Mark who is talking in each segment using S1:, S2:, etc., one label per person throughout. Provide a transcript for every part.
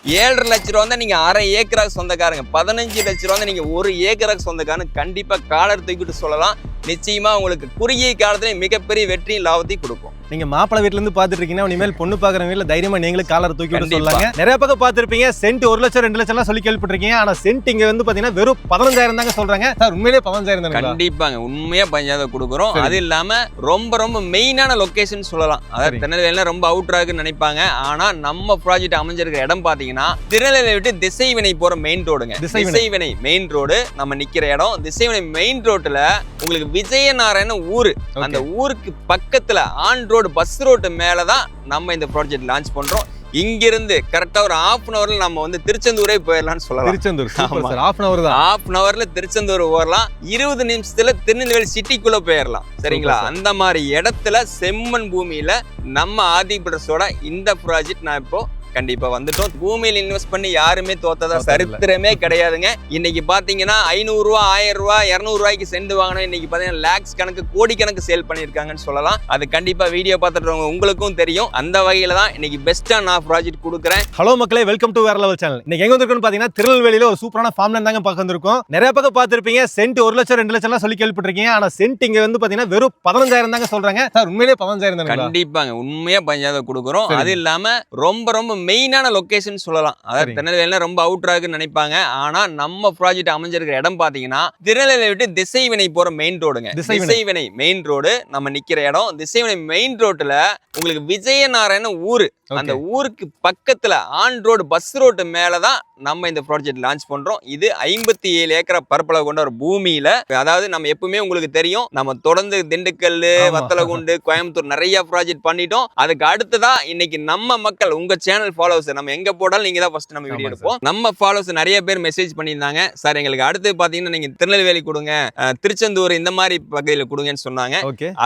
S1: 7.5 லட்ச ரூபா தான் நீங்க அரை ஏக்கராக்கு சொந்தக்காரங்க. 15 லட்ச ரூபா தான் நீங்க 1 ஏக்கராக்கு சொந்தக்காரன்னு கண்டிப்பா காலர் தூக்கிட்டு சொல்லலாம். நிச்சயமா உங்களுக்கு குறுகிய காலத்துல மிகப்பெரிய வெற்றியும் லாபத்தையும் கொடுக்கும்.
S2: நீங்க மாப்பிள்ளை வீட்டுல இருந்து பாத்துட்டு இருக்கீங்கன்னா இனிமேல் பொண்ணு பாக்குற வீட்டுல தைரியமா நீங்களும் காலர் தூக்கி விட்டு சொல்லாங்க. நிறைய பக்கம் பாத்துருப்பீங்க சென்ட் 1 லட்சம் 2 லட்சம் சொல்லி கேள்விப்பட்டிருக்கீங்க. ஆனா சென்ட் இங்க வந்து பாத்தீங்கன்னா வெறும் 15,000 தாங்க சொல்றாங்க. சார் உண்மையிலேயே 15,000 தான்?
S1: கண்டிப்பாங்க, உண்மையா 15,000 கொடுக்குறோம். அது இல்லாம ரொம்ப மெயினான லொகேஷன் சொல்லலாம். அதாவது திருநெல்வேலியில ரொம்ப அவுட்டராகுன்னு நினைப்பாங்க. ஆனா நம்ம ப்ராஜெக்ட் அமைஞ்சிருக்கிற இடம் பாத்தீங்கன்னா திருநெல்வேலி விட்டு திசைவினை போற மெயின் ரோடுங்க. திசைவினை மெயின் ரோடு நம்ம நிக்கிற இடம். திசைவினை மெயின் ரோட்ல உங்களுக்கு விஜயநாராயண ஊரு, அந்த ஊருக்கு பக்கத்துல ஆன் ரோடு பஸ் ரோட்டு மேலதான் நம்ம இந்த ப்ராஜெக்ட் லான்ச் பண்றோம். இங்கிருந்து கரெக்டா ஒரு ½ அன் ஹவர்ல நம்ம வந்து திருச்செந்தூரே போயிடலாம்னு சொல்லலாம்.
S2: திருச்செந்தூர் ½ அன் ஹவர் தான்.
S1: ½ அன் ஹவர்ல திருச்செந்தூர் போறலாம். 20 நிமிஷத்துல திருநெல்வேலி சிட்டிக்குள்ள போயிடலாம். சரிங்களா? அந்த மாதிரி இடத்துல செம்மண் பூமியில நம்ம ஆதி பிரதர்ஸோட இந்த ப்ராஜெக்ட் நான் இப்போ கண்டிப்பா வந்துட்டோம். பூமியில இன்வெஸ்ட் பண்ணி யாருமே தோத்ததா சரித்திரமே கிடையாதுங்க. இன்னைக்கு பாத்தீங்கன்னா 500 ரூபா 1000 ரூபா 200 ரூபாய்க்கு சென்ட் வாங்கணும். இன்னைக்கு பாத்தீங்கன்னா லேக்ஸ் கணக்கு கோடி கணக்கு சேல் பண்ணிருக்காங்கன்னு சொல்லலாம். அது கண்டிப்பா வீடியோ பார்த்துட்டு உங்களுக்கும் தெரியும். அந்த வகையில தான் இன்னைக்கு பெஸ்டா நான் ப்ராஜெக்ட் கொடுக்குறேன்.
S2: ஹலோ மக்களே, வெல்கம் டு வேற லெவல் சேனல். இன்னைக்கு எங்க வந்திருக்கோம்னு பாத்தீங்கன்னா திருநெல்வேலியில ஒரு சூப்பரான ஃபார்ம்ல தாங்க பார்க்க வந்திருக்கோம். நிறைய பக்கம் பாத்துருப்பீங்க சென்ட் 1 லட்சம் 2 லட்சம் சொல்லி கேள்விப்பட்டிருக்கீங்க. ஆனா சென்ட் இங்க வந்து பாத்தீங்கன்னா வெறும் 15,000 தாங்க சொல்றாங்க. சார் உண்மையிலேயே 15,000 தான்?
S1: கண்டிப்பாங்க, உண்மையா 15,000 கொடுக்குறோம். அது இல்லாம ரொம்ப மெயினான லொகேஷன் சொல்லலாம். அதாவது திருநெல்வேலியில ரொம்ப அவுட்டராகுன்னு நினைப்பாங்க. ஆனா நம்ம ப்ராஜெக்ட் அமைஞ்சிருக்கிற இடம் பாத்தீங்கன்னா திருநெல்வேலி விட்டு திசைவினை போற மெயின் ரோடுங்க. திசைவினை மெயின் ரோடு நம்ம நிக்கிற இடம். திசைவினை மெயின் ரோட்ல உங்களுக்கு விஜயநாராயண ஊரு, அந்த ஊருக்கு பக்கத்துல ஆன் ரோடு பஸ் ரோட்டு மேலதான் நம்ம இந்த ப்ராஜெக்ட் லான்ச் பண்றோம். இது 57 ஏக்கர் பரப்பளவு கொண்ட ஒரு பூமியில, அதாவது நம்ம எப்பவுமே உங்களுக்கு தெரியும் நம்ம தொடர்ந்து திண்டுக்கல், வத்தலகுண்டு, கோயம்புத்தூர் நிறைய ப்ராஜெக்ட் பண்ணிட்டோம். அதுக்கு அடுத்ததா இன்னைக்கு நம்ம மக்கள், உங்க சேனல் ஃபாலோவர்ஸ், நம்ம எங்க போடாலும் நீங்க தான் ஃபர்ஸ்ட் நம்ம வீடியோ எடுப்போம். நம்ம ஃபாலோவர்ஸ் நிறைய பேர் மெசேஜ் பண்ணியிருந்தாங்க. சார் எங்களுக்கு அடுத்து பாத்தீங்கன்னா நீங்க திருநெல்வேலி கொடுங்க, திருச்செந்தூர் இந்த மாதிரி பகுதியில் கொடுங்கன்னு சொன்னாங்க.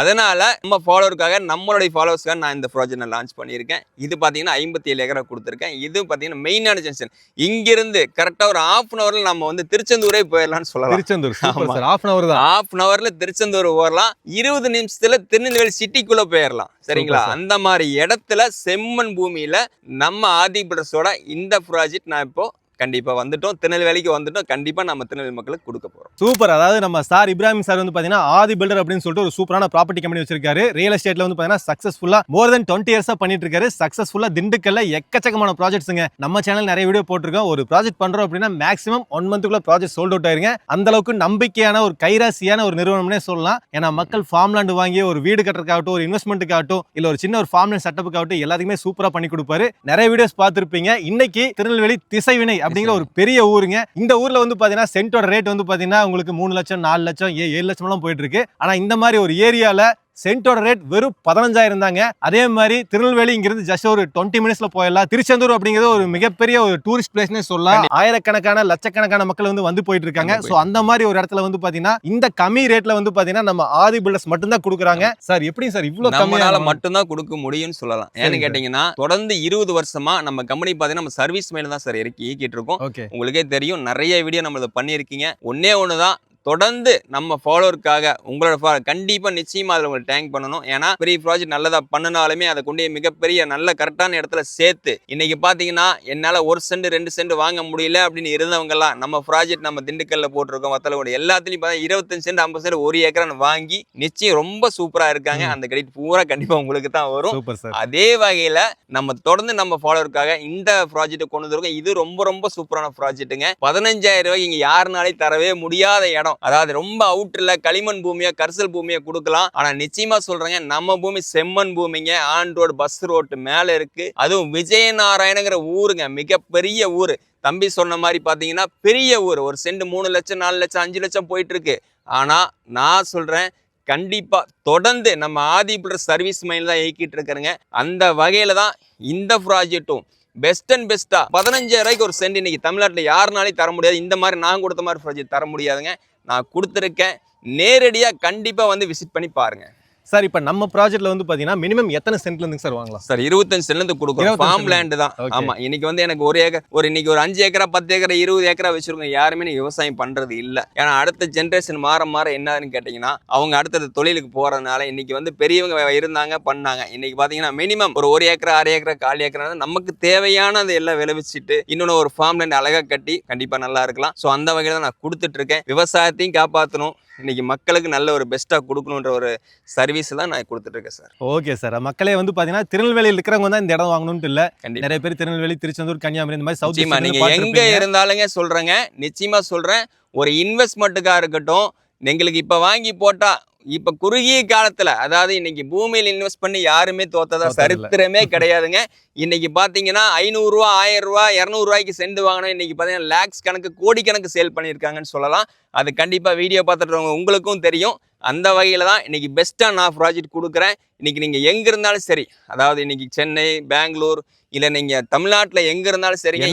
S1: அதனால நம்ம ஃபாலோவருக்காக, நம்மளுடைய ஃபாலோவர்ஸ்க்காக நான் இந்த ப்ராஜெக்ட் லான்ச் பண்ணியிருக்கேன். இது பாத்தீங்கன்னா 57 ஏக்கரை கொடுத்துருக்கேன். இது பாத்தீங்கன்னா மெயினான ஜங்ஷன். இங்கிருந்து கரெக்டா ஒரு ½ அன் ஹவர்ல நம்ம வந்து திருச்செந்தூரே போயிடலாம்னு சொல்லலாம்.
S2: திருச்செந்தூர் ½ அன் ஹவர் தான்.
S1: ½ அன் ஹவர்ல திருச்செந்தூர் போறலாம். 20 நிமிஷத்துல திருநெல்வேலி சிட்டிக்குள்ள போயிடலாம். சரிங்களா? அந்த மாதிரி இடத்துல செம்மண் பூமியில நம்ம ஆதி பிரதர்ஸோட இந்த ப்ராஜெக்ட் நான் இப்போ கண்டிப்பா வந்துட்டோம். திருநெல்வேலிக்கு வந்துட்டோம். கண்டிப்பா நம்ம திருநெல்வேலி மக்களுக்கு கொடுக்க போறோம்.
S2: சூப்பர். அதாவது நம்ம சார் இப்ராஹிம் சார் வந்து பாத்தீங்கன்னா ஆதி பில்டர் அப்படின்னு சொல்லிட்டு ஒரு சூப்பரான ப்ராப்பர்ட்டி கம்பெனி வச்சிருக்காரு. ரியல் எஸ்டேட்ல வந்து பாத்தீங்கன்னா சக்சஸ்ஃபுல்லா மோர் தென் 20 இயர்ஸா பண்ணிட்டு இருக்காரு. சக்சஸ்ஃபுல்லா திண்டுக்கல்ல எக்கச்சக்கமான ப்ராஜெக்ட்ஸ்ங்க. நம்ம சேனல் நிறைய வீடியோ போட்டிருக்கோம். ஒரு ப்ராஜெக்ட் பண்றோம் அப்படின்னா மேக்ஸிமம் 1 மந்த்துக்குள்ள ப்ராஜெக்ட் சோல்ட் அவுட் ஆயிருங்க. அந்த அளவுக்கு நம்பிக்கையான ஒரு கைராசியான ஒரு நிறுவனம்னே சொல்லலாம். ஏன்னா மக்கள் ஃபார்ம் லேண்ட் வாங்கி ஒரு வீடு கட்டுறதுக்காகட்டும், ஒரு இன்வெஸ்ட்மெண்ட்டுக்காகட்டும், இல்ல ஒரு சின்ன ஒரு ஃபார்ம் லேண்ட் செட்டப்புக்காகட்டும் எல்லாத்துக்குமே சூப்பரா பண்ணி கொடுப்பாரு. நிறைய வீடியோஸ் பார்த்திருப்பீங்க. இன்னைக்கு திருநெல்வேலி திசைவினை அப்படிங்கிற ஒரு பெரிய ஊருங்க. இந்த ஊர்ல வந்து பாத்தீங்கன்னா சென்டோட ரேட் வந்து பாத்தீங்கன்னா உங்களுக்கு 3 லட்சம் 4 லட்சம் 7 லட்சம் எல்லாம் போயிட்டு இருக்கு. ஆனா இந்த மாதிரி ஒரு ஏரியால சென்டோட ரேட் வெறும் 15,000 தாங்க. அதே மாதிரி திருநெல்வேலி இங்கிருந்து ஜஸ்ட் ஒரு 20 மினிட்ஸ்ல போயிடலாம். திருச்செந்தூர் அப்படிங்கிறது ஒரு மிகப்பெரிய ஒரு டூரிஸ்ட் பிளேஸ்னே சொல்லலாம். ஆயிரக்கணக்கான லட்சக்கணக்கான மக்கள் வந்து போயிட்டு இருக்காங்க. சோ அந்த மாதிரி ஒரு இடத்துல வந்து பாத்தீங்கன்னா இந்த கம்மி ரேட்ல வந்து பாத்தீங்கன்னா நம்ம ஆதி பில்டர்ஸ் மட்டும் தான் கொடுக்குறாங்க. சார் எப்படி சார் இவ்வளவு
S1: கம்மியால மட்டும் தான் கொடுக்க முடியும்னு சொல்லலாம். ஏன்னு கேட்டீங்கன்னா தொடர்ந்து 20 வருஷமா நம்ம கம்பெனி பாத்தீங்கன்னா நம்ம சர்வீஸ் மேல தான் சார் இயக்கிட்டு இருக்கோம். உங்களுக்கே தெரியும், நிறைய வீடியோ நம்ம பண்ணிருக்கீங்க. ஒண்ணுதான், தொடர்ந்து நம்ம ஃபாலோவருக்காக உங்களோட கண்டிப்பா நிச்சயமா அதில் உங்களுக்கு டேங்க் பண்ணணும். ஏன்னா பெரிய ப்ராஜெக்ட் நல்லதா பண்ணினாலுமே அதை கொண்டு மிகப்பெரிய நல்ல கரெக்டான இடத்துல சேர்த்து, இன்னைக்கு பாத்தீங்கன்னா என்னால 1 சென்ட் 2 சென்ட் வாங்க முடியல அப்படின்னு இருந்தவங்க எல்லாம் நம்ம ப்ராஜெக்ட் நம்ம திண்டுக்கல்ல போட்டிருக்கோம், வத்தலகுண்டு எல்லாத்துலயும் பார்த்தா 25 சென்ட் 50 சென்ட் 1 ஏக்கர் வாங்கி நிச்சயம் ரொம்ப சூப்பரா இருக்காங்க. அந்த கிரெடிட் பூரா கண்டிப்பா உங்களுக்கு தான் வரும். அதே வகையில நம்ம தொடர்ந்து நம்ம ஃபாலோவருக்காக இந்த ப்ராஜெக்ட் கொண்டு வந்திருக்கோம். இது ரொம்ப சூப்பரான ப்ராஜெக்ட்டுங்க. 15,000 ரூபாய்க்கு இங்க யாருனாலையும் தரவே முடியாத இடம். அதாவது ரொம்ப அவுட்டர்ல களிமண் பூமியா கரிசல் பூமியா கொடுக்கலாம். ஆனா நிச்சயமா சொல்றேங்க, நம்ம பூமி செம்மண் பூமிங்க. ஆன் ரோடு பஸ் ரோட்டு மேல இருக்கு. அதுவும் விஜயநாராயணங்கிற ஊருங்க, மிகப்பெரிய ஊரு. தம்பி சொன்ன மாதிரி பாத்தீங்கன்னா பெரிய ஊர். ஒரு சென்ட் 3 லட்சம் 4 லட்சம் 5 லட்சம் போயிட்டு இருக்கு. ஆனா நான் சொல்றேன், கண்டிப்பா தொடர்ந்து நம்ம ஆதி பில்டர் சர்வீஸ் மைண்ட் தான் இயக்கிட்டு இருக்கிறேங்க. அந்த வகையில தான் இந்த ப்ராஜெக்டும் பெஸ்ட் அண்ட் பெஸ்டா 15,000 ரூபாய்க்கு ஒரு சென்ட் இன்னைக்கு தமிழ்நாட்டில் யாருனாலையும் தர முடியாது. இந்த மாதிரி நான் கொடுத்த மாதிரி ப்ராஜெக்ட் தர முடியாதுங்க. நான் கொடுத்துருக்கேன். நேரடியாக கண்டிப்பாக வந்து விசிட் பண்ணி பாருங்க.
S2: சார் இப்போ நம்ம ப்ராஜெக்ட்ல வந்து பாத்தீங்கன்னா மினிமம் எத்தனை சென்ட்ல இருந்து சார் வாங்கலாம்?
S1: சார் 25 சென்ட்ல இருந்து கொடுக்குறோம்.
S2: 25
S1: ஃபார்ம் லேண்ட் தான்.
S2: Okay.
S1: ஆமா, இன்னைக்கு வந்து எனக்கு ஒரு ஏக்கர் இன்னைக்கு ஒரு 5 ஏக்கரா 10 ஏக்கரா 20 ஏக்கரா வச்சிருக்கோம். யாருமே இன்னைக்கு விவசாயம் பண்றது இல்ல. ஏன்னா அடுத்த ஜென்ரேஷன் மாற மாற என்னன்னு கேட்டீங்கன்னா அவங்க அடுத்த தொழிலுக்கு போறதுனால இன்னைக்கு வந்து பெரியவங்க இருந்தாங்க பண்ணாங்க. இன்னைக்கு பாத்தீங்கன்னா மினிமம் ஒரு ஏக்கரா 1/2 ஏக்கரா 1/4 ஏக்கரா நமக்கு தேவையானது எல்லாம் விளைவிச்சிட்டு இன்னொன்னு ஒரு ஃபார்ம் லேண்ட் அழகா கட்டி கண்டிப்பா நல்லா இருக்கலாம். ஸோ அந்த வகையில தான் நான் கொடுத்துட்டு இருக்கேன். விவசாயத்தையும் காப்பாற்றணும், இன்னைக்கு மக்களுக்கு நல்ல ஒரு பெஸ்ட்டாக கொடுக்கணுன்ற ஒரு சர்வீஸ் தான் நான் கொடுத்துட்டு இருக்கேன் சார்.
S2: Okay sir. மக்களே வந்து பாத்தீங்கன்னா திருநெல்வேலியில் இருக்கிறவங்க தான் இந்த இடம் வாங்கணும்னு இல்ல,
S1: கண்டிப்பா
S2: நிறைய பேர் திருநெல்வேலி, திருச்செந்தூர், கன்னியாகுமரி இந்த மாதிரி சவுத்
S1: நிச்சயமா நீங்க எங்க இருந்தாலுங்க சொல்றேங்க, நிச்சயமா சொல்றேன். ஒரு இன்வெஸ்ட்மெண்ட்டுக்கா இருக்கட்டும், எங்களுக்கு இப்ப வாங்கி போட்டா இப்ப குறுகிய காலத்துல, அதாவது இன்னைக்கு பூமியில் இன்வெஸ்ட் பண்ணி யாருமே தோத்ததா சரித்திரமே கிடையாதுங்க. இன்னைக்கு பாத்தீங்கன்னா 500 ரூபா 1000 ரூபா 200 ரூபாய்க்கு சென்ட் வாங்கினா இன்னைக்கு பாத்தீங்கன்னா லேக்ஸ் கணக்கு கோடிக்கணக்கு சேல் பண்ணியிருக்காங்கன்னு சொல்லலாம். அது கண்டிப்பா வீடியோ பார்த்துட்டு உங்களுக்கும் தெரியும். அந்த வகையில தான் இன்னைக்கு பெஸ்ட்டா நான் ப்ராஜெக்ட் கொடுக்குறேன். இன்னைக்கு நீங்க எங்க இருந்தாலும் சரி, அதாவது இன்னைக்கு சென்னை, பெங்களூர், இல்ல நீங்க தமிழ்நாட்டுல எங்க இருந்தாலும் சரிங்க.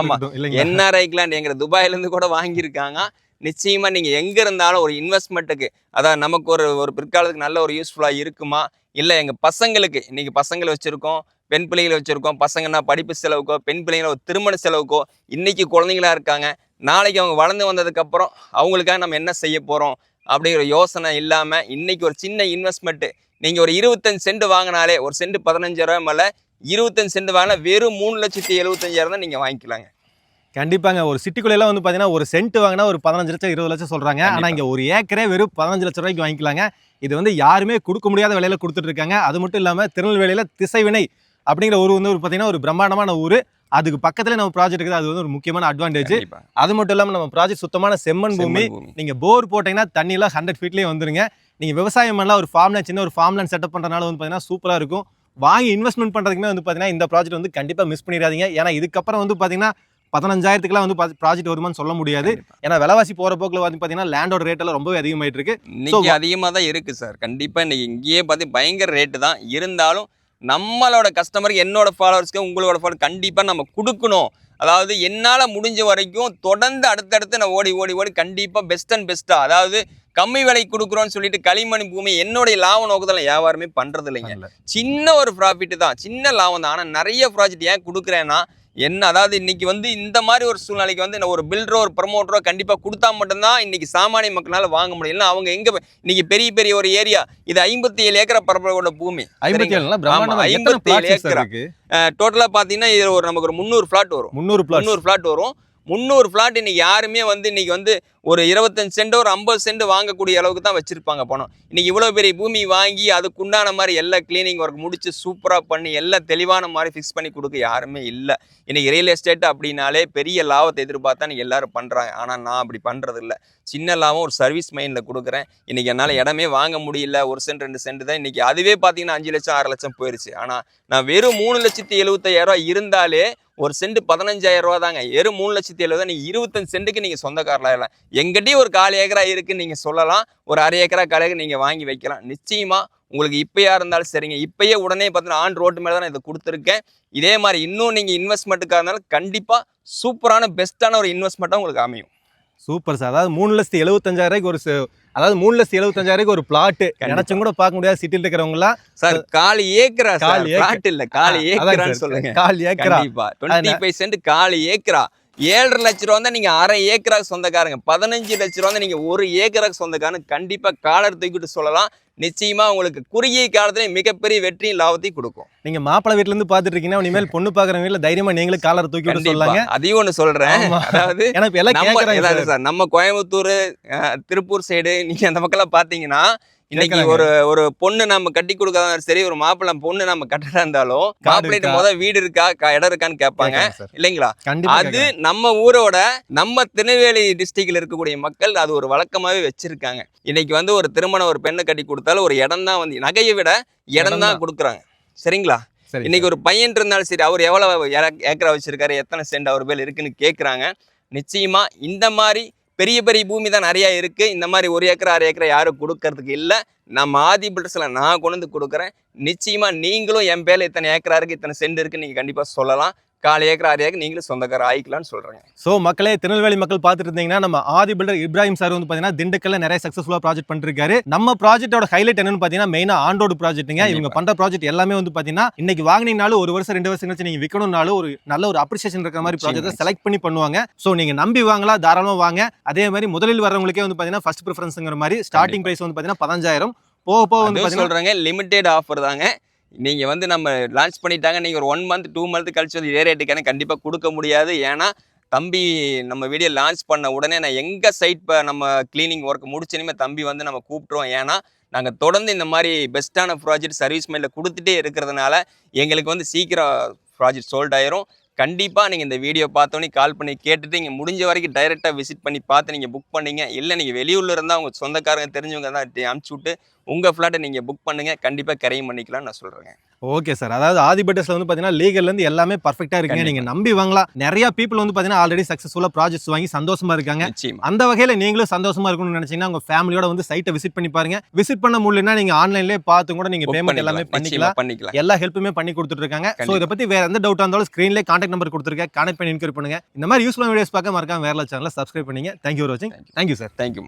S1: ஆமா, NRI கிளைண்ட் எங்க துபாயில இருந்து கூட வாங்கியிருக்காங்க. நிச்சயமா நீங்க எங்க இருந்தாலும் ஒரு இன்வெஸ்ட்மெண்ட்டுக்கு, அதாவது நமக்கு ஒரு பிற்காலத்துக்கு நல்ல ஒரு யூஸ்ஃபுல்லா இருக்குமா, இல்ல எங்க பசங்களுக்கு, இன்னைக்கு பசங்களை வச்சிருக்கோம், பெண் பிள்ளைகளை வச்சிருக்கோம், பசங்கன்னா படிப்பு செலவுக்கோ, பெண் பிள்ளைங்கள ஒரு திருமண செலவுக்கோ, இன்னைக்கு குழந்தைங்களா இருக்காங்க, நாளைக்கு அவங்க வளர்ந்து வந்ததுக்கு அப்புறம் அவங்களுக்காக நம்ம என்ன செய்ய போறோம் அப்படிங்கிற யோசனை இல்லாம இன்னைக்கு ஒரு சின்ன இன்வெஸ்ட்மெண்ட், நீங்க ஒரு 25 சென்ட் வாங்கினாலே, ஒரு சென்ட் 15,000 மேல 25 சென்ட் வாங்கினா வெறும் 3,75,000 தான் நீங்க வாங்கிக்கலாங்க.
S2: கண்டிப்பாங்க. ஒரு சிட்டிக்குள்ளெல்லாம் வந்து பாத்தீங்கன்னா ஒரு சென்ட் வாங்கினா ஒரு 15 லட்சம் 20 லட்சம் சொல்றாங்க. ஆனா இங்க ஒரு ஏக்கரே வெறும் 15 லட்சம் ரூபாய்க்கு வாங்கிக்கலாங்க. இது வந்து யாருமே கொடுக்க முடியாத விலையில கொடுத்துட்டு இருக்காங்க. அது மட்டும் இல்லாம திருநெல்வேலியில திசைவினை அப்படிங்கிற ஊர் வந்து ஒரு பாத்தீங்கன்னா ஒரு பிரம்மாண்டமான ஊர். அதுக்கு பக்கத்துல நம்ம ப்ராஜெக்ட் இருக்குது. அது வந்து ஒரு முக்கியமான அட்வான்டேஜ். அது மட்டும் இல்லாம நம்ம ப்ராஜெக்ட் சுத்தமான செம்மண் பூமி. நீங்க போர் போட்டீங்கன்னா தண்ணி எல்லாம் 100 ஃபீட்லயே வந்துருங்க. நீங்க விவசாயம் பண்ணலாம், ஒரு ஃபார்ம்ல சின்ன ஒரு ஃபார்ம்லேண்ட் செட்டப் பண்றதுனால வந்து பாத்தீங்கன்னா சூப்பரா இருக்கும். வாங்கி இன்வெஸ்ட்மெண்ட் பண்றதுக்குமே வந்து பாத்தீங்கன்னா இந்த ப்ராஜெக்ட் வந்து கண்டிப்பா மிஸ் பண்ணிடாதீங்க. ஏன்னா இதுக்கப்புறம் வந்து பாத்தீங்கன்னா 15,000க்குலாம் வந்து ப்ராஜெக்ட் வருமானு சொல்ல முடியாது. ஏன்னா விலைவாசி போற போக்குல வந்து பாத்தீங்கன்னா லேண்டோட ரேட் எல்லாம் ரொம்பவே அதிகமாயிட்டு இருக்கு.
S1: இன்னைக்கு அதிகமா தான் இருக்கு சார். கண்டிப்பா இன்னைக்கு இங்கேயே பார்த்து பயங்கர ரேட்டு தான் இருந்தாலும் நம்மளோட கஸ்டமருக்கு, என்னோட ஃபாலோவர்ஸ்க்கு, உங்களோட ஃபாலோவர் கண்டிப்பா நம்ம கொடுக்கணும். அதாவது என்னால முடிஞ்ச வரைக்கும் தொடர்ந்து அடுத்தடுத்து நான் ஓடி கண்டிப்பா பெஸ்ட் அண்ட் பெஸ்ட்டா, அதாவது கம்மி விலை கொடுக்குறோன்னு சொல்லிட்டு களிமண் பூமி என்னுடைய லாப நோக்கத்தில் வியாபாரமே பண்றது இல்லைங்க. சின்ன ஒரு ப்ராஃபிட் தான், சின்ன லாபம் தான். ஆனா நிறைய ப்ராஜெக்ட் ஏன் கொடுக்குறேன்னா என்ன, அதாவது இன்னைக்கு வந்து இந்த மாதிரி ஒரு சூழ்நிலைக்கு வந்து ஒரு பில்டரோ ஒரு ப்ரமோட்டரோ கண்டிப்பா கொடுத்தா மட்டும்தான் இன்னைக்கு சாமானிய மக்களால வாங்க முடியும். இல்லைன்னா அவங்க எங்க இன்னைக்கு பெரிய ஒரு ஏரியா, இது 57 ஏக்கரா பரப்பளவோட பூமி. 57 ஏக்கரா டோட்டலா பாத்தீங்கன்னா இது நமக்கு ஒரு 300 பிளாட் வரும். 300 பிளாட் வரும். 300 பிளாட் இன்னைக்கு யாருமே வந்து இன்னைக்கு வந்து ஒரு 25 சென்ட் ஒரு 50 சென்ட் வாங்கக்கூடிய அளவுக்கு தான் வச்சிருப்பாங்க பணம். இன்னைக்கு இவ்வளவு பெரிய பூமி வாங்கி அதுக்குண்டான மாதிரி எல்லா கிளீனிங் ஒர்க் முடிச்சு சூப்பரா பண்ணி எல்லாம் தெளிவான மாதிரி ஃபிக்ஸ் பண்ணி கொடுக்க யாருமே இல்லை. இன்னைக்கு ரியல் எஸ்டேட் அப்படின்னாலே பெரிய லாபத்தை எதிர்பார்த்தா இன்னைக்கு எல்லாரும் பண்றாங்க. ஆனா நான் அப்படி பண்றது இல்லை. சின்ன லாபம் ஒரு சர்வீஸ் மைண்ட்ல கொடுக்குறேன். இன்னைக்கு என்னால இடமே வாங்க முடியல, 1 சென்ட் 2 சென்ட் தான். இன்னைக்கு அதுவே பாத்தீங்கன்னா 5 லட்சம் 6 லட்சம் போயிருச்சு. ஆனா நான் வெறும் 3,75,000 இருந்தாலே ஒரு சென்ட் 15,000 ரூபா தாங்க. வெறும் 3,70,000 நீங்க 25 சென்ட்டுக்கு நீங்க சொந்தக்காரலாம். எங்கிட்டயும் ஒரு 1/4 ஏக்கரா இருக்குன்னு நீங்க சொல்லலாம். ஒரு 1/2 ஏக்கரா 1/4 ஏக்கரா நீங்க வாங்கி வைக்கலாம். நிச்சயமா உங்களுக்கு இப்பயா இருந்தாலும் சரிங்க, இப்பயே உடனே பார்த்தீங்கன்னா ஆன் ரோட்டு மேலே தான் நான் இதை கொடுத்துருக்கேன். இதே மாதிரி இன்னும் நீங்க இன்வெஸ்ட்மெண்ட்டுக்காக இருந்தாலும் கண்டிப்பா சூப்பரான பெஸ்ட்டான ஒரு இன்வெஸ்ட்மெண்ட்டாக உங்களுக்கு அமையும்.
S2: Super sir. அதாவது 3,75,000 அதாவது 3,75,000 ஒரு பிளாட் நினைச்சும் கூட பார்க்க முடியாது சிட்டில இருக்கிறவங்கலாம்.
S1: சார் 1/4 ஏக்கரா சார், பிளாட் இல்ல 1/4 ஏக்கரான்னு சொல்லுங்க.
S2: 1/4 ஏக்கரா
S1: கண்டிப்பா 25 சென்ட் 1/4 ஏக்கரா. 7.5 லட்ச ரூபா தான் நீங்க 1/2 ஏக்கராக்கு சொந்தக்காரங்க. 15 லட்ச ரூபா தான் நீங்க 1 ஏக்கராக்கு சொந்தக்காரங்க. கண்டிப்பா காலர் தூக்கிட்டு சொல்லலாம். நிச்சயமா உங்களுக்கு குறுகிய காலத்துல மிகப்பெரிய வெற்றியும் லாபத்தையும் கொடுக்கும்.
S2: நீங்க மாப்பிள்ளை வீட்டுல இருந்து பாத்துட்டு இருக்கீங்கன்னா இனிமேல் பொண்ணு பாக்குற வீட்டுல தைரியமா நீங்களும் காலர் தூக்கி விட்டு சொல்லலாங்க.
S1: அதையும் ஒண்ணு சொல்றேன். அதாவது சார் நம்ம கோயம்புத்தூர், திருப்பூர் சைடு நீங்க அந்த பக்கம் பாத்தீங்கன்னா இன்னைக்கு ஒரு பொண்ணு நம்ம கட்டி கொடுக்காத சரி, ஒரு மாப்பிள்ளை பொண்ணு நம்ம கட்டடா இருந்தாலும் மாப்பிள்ளைட்டு முதல் வீடு இருக்கா இடம் இருக்கான்னு கேட்பாங்க இல்லைங்களா. அது நம்ம ஊரோட நம்ம திருநெல்வேலி டிஸ்ட்ரிக்ட்ல இருக்கக்கூடிய மக்கள் அது ஒரு வழக்கமாவே வச்சிருக்காங்க. இன்னைக்கு வந்து ஒரு திருமணம் ஒரு பெண்ணை கட்டி கொடுத்தாலும் ஒரு இடம் தான் வந்து நகையை விட இடம் தான் கொடுக்குறாங்க. சரிங்களா. இன்னைக்கு ஒரு பையன் இருந்தாலும் சரி, அவர் எவ்வளவு ஏக்கரா வச்சிருக்காரு, எத்தனை சென்ட் அவர் பேர் இருக்குன்னு கேட்குறாங்க. நிச்சயமா இந்த மாதிரி பெரிய பூமி தான் நிறைய இருக்கு. இந்த மாதிரி 1 ஏக்கரா 1/2 ஏக்கரா யாரும் கொடுக்கறதுக்கு இல்லை. நம்ம ஆதி பில்டர்ஸ்ல நான் கொண்டு வந்து கொடுக்குறேன். நிச்சயமா நீங்களும் என் பேர்ல இத்தனை ஏக்கரா இருக்கு, இத்தனை சென்ட் இருக்கு நீங்க கண்டிப்பா சொல்லலாம். 4 ஏக்கர் 6 ஏக்கர் நீங்களும் சொந்தக்கார ஆயிக்கலாம்னு சொல்றேங்க.
S2: ஸோ மக்களே, திருநெல்வேலி மக்கள் பார்த்துட்டு இருந்தீங்கன்னா நம்ம ஆதி பில்டர் இப்ராஹிம் சார் வந்து பார்த்தீங்கன்னா திண்டுக்கல்ல நிறைய சக்ஸஸ்ஃபுல்லாக ப்ராஜெக்ட் பண்ணிருக்காரு. நம்ம ப்ராஜெக்ட்டோட ஹைலைட் என்னன்னு பார்த்தீங்கன்னா மெயினா ஆன் ரோடு ப்ராஜெக்ட்டுங்க. இவங்க பண்ற ப்ராஜெக்ட் எல்லாமே வந்து பார்த்தீங்கன்னா இன்னைக்கு வாங்கினீங்கனாலும் 1 வருஷம் 2 வருஷம் கழிச்சு நீங்க விற்கணும்னாலும் ஒரு நல்ல ஒரு அப்ரிசியேஷன் இருக்கிற மாதிரி ப்ராஜெக்ட்டை செலக்ட் பண்ணி பண்ணுவாங்க. ஸோ நீங்க நம்பி வாங்கலாம், தாராளமா வாங்க. அதே மாதிரி முதலில் வரவங்களுக்கே வந்து பார்த்தீங்கன்னா ஃபர்ஸ்ட் ப்ரிஃபரன்ஸ்ங்கிற மாதிரி ஸ்டார்டிங் பிரைஸ் வந்து பார்த்தீங்கன்னா 15,000. போக போக வந்து பார்த்தீங்கன்னா
S1: சொல்றாங்க லிமிடெட் ஆஃபர் தாங்க. நீங்க வந்து நம்ம லான்ச் பண்ணிட்டாங்க, நீங்க ஒரு 1 மந்த் 2 மந்த் கழிச்சு வந்து இதே ரேட்டுக்கான கண்டிப்பா கொடுக்க முடியாது. ஏன்னா தம்பி நம்ம வீடியோ லான்ச் பண்ண உடனே நான் எங்க சைட் நம்ம கிளீனிங் ஒர்க் முடிச்சனுமே தம்பி வந்து நம்ம கூப்பிட்டுருவோம். ஏன்னா நாங்கள் தொடர்ந்து இந்த மாதிரி பெஸ்ட்டான ப்ராஜெக்ட் சர்வீஸ் மைண்டில் கொடுத்துட்டே இருக்கிறதுனால எங்களுக்கு வந்து சீக்கிரம் ப்ராஜெக்ட் சோல்ட் ஆயிரும். கண்டிப்பாக நீங்கள் இந்த வீடியோ பார்த்தோன்னே கால் பண்ணி கேட்டுட்டு நீங்கள் முடிஞ்ச வரைக்கும் டைரெக்டாக விசிட் பண்ணி பார்த்து நீங்கள் புக் பண்ணீங்க. இல்லை நீங்கள் வெளியூரில் இருந்தால் உங்கள் சொந்தக்காரங்க தெரிஞ்சவங்க தான் அனுப்பிச்சி விட்டு உங்கள் ஃப்ளாட்டை நீங்கள் புக் பண்ணுங்கள். கண்டிப்பாக கரையும் பண்ணிக்கலாம்னு நான் சொல்கிறேங்க.
S2: Okay sir. அதாவது ஆதி பில்டர்ஸ்ல வந்து பார்த்தீங்கன்னா லீகல்லேருந்து எல்லாமே பர்ஃபெக்டாக இருக்குங்க. நீங்கள் நம்பி வாங்கலாம். நிறைய பீப்புள் வந்து பார்த்தீங்கன்னா ஆல்ரெடி சக்ஸஸ்ஃபுல்லாக ப்ராஜெக்ட்ஸ் வாங்கி சந்தோஷமா இருக்காங்க. அந்த வகையில் நீங்களும் சந்தோஷமா இருக்கணும்னு நினைச்சீங்கன்னா உங்கள் ஃபேமிலியோட வந்து சைட்டை விசிட் பண்ணி பாருங்க. விசிட் பண்ண முடியலன்னா நீங்கள் ஆன்லைன்லேயே பார்த்து கூட நீங்கள் பேமெண்ட் எல்லாமே பண்ணிக்கலாம். எல்லா ஹெல்ப்புமே பண்ணி கொடுத்துட்டு இருக்காங்க. ஸோ இதை பற்றி வேற எந்த டவுட்டாக இருந்தாலும் ஸ்க்ரீன்லேயே கான்டாக்ட் நம்பர் கொடுத்துருக்கேன். கான்டாக்ட் பண்ணி என்கொயரி பண்ணுங்க. இந்த மாதிரி யூஸ்ஃபுல்லான வீடியோஸ் பார்க்க மறக்காம வேற சேனலை சப்ஸ்கிரைப் பண்ணீங்க. தேங்க்யூ ஃபார் வாட்சிங். Thank you sir.
S1: தேங்க்யூ.